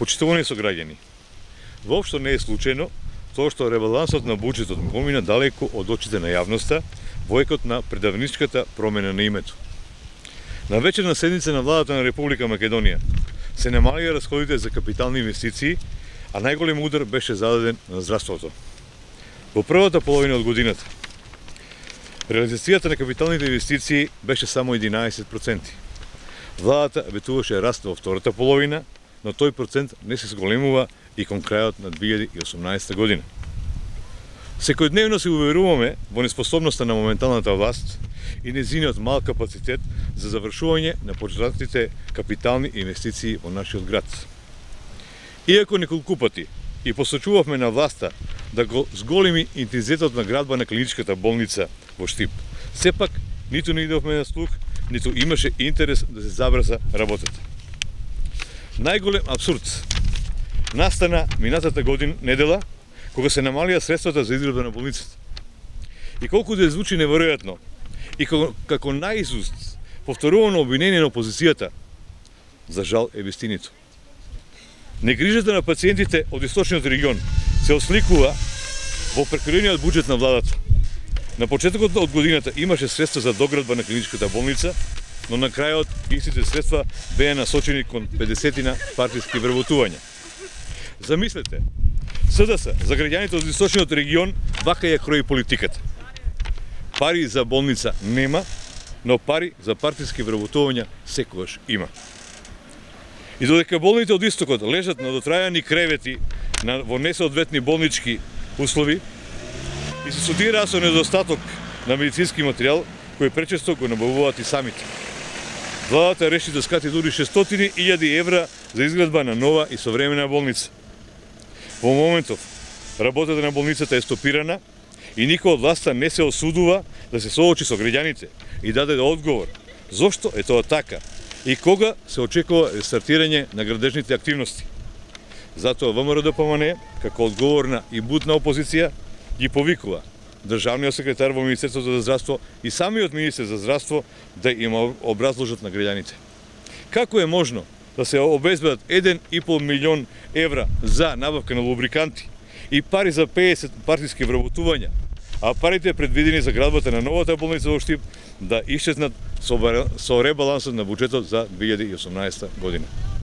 Почитувани сограѓани, воопшто не е случајно тоа што ребалансот на буџетот помина далеку од очите на јавноста во екот на предавничката промена на името. На вечерна седница на владата на Република Македонија се намалија расходите за капитални инвестиции, а најголем удар беше зададен на здравството. Во првата половина од годината, реализацијата на капиталните инвестиции беше само 11%. Владата ветуваше раст во втората половина, но тој процент не се зголемува и кон крајот на 2018 година. Секојдневно се уверуваме во неспособноста на моменталната власт и незиниот мал капацитет за завршување на почетните капитални инвестиции во нашиот град. Иако неколку пати и посочувавме на власта да го зголеми интензитетот на градба на клиничката болница во Штип, сепак ниту не идовме на слух, ниту имаше интерес да се забрза работата. Најголем абсурд настана минатата недела, кога се намалија средствата за изградба на болницата. И колку да звучи неверојатно, и како наизуст повторувано обвинение на опозицијата, за жал е вистинито. Негрижата на пациентите од источниот регион се осликува во прекроениот буџет на владата. На почетокот од годината имаше средства за доградба на клиничката болница, но на крајот истите средства беа насочени кон 50 партиски вработувања. Замислете, СДС за граѓаните од источниот регион вака ја крои политиката. Пари за болница нема, но пари за партиски вработувања секогаш има. И додека болните од истокот лежат на дотрајани кревети во несоодветни болнички услови и се судираа со недостаток на медицински материјал кој пречесто го набавуваат и самите. Владата реши да скати дури 600.000 евра за изградба на нова и современа болница. Во моментов, работата на болницата е стопирана и никој од власта не се осудува да се соочи со граѓаните и даде одговор зошто е тоа така и кога се очекува рестартирање на градежните активности. Затоа ВМРО-ДПМНЕ, како одговорна и будна опозиција, ги повикува државниот секретар во Министерството за здравство и самиот министер за здравство да им образложат на граѓаните. Како е можно да се обезбедат 1,5 милион евра за набавка на лубриканти и пари за 50 партиски вработувања, а парите предвидени за градбата на новата болница во Штип да исчезнат со ребалансот на буџетот за 2018 година?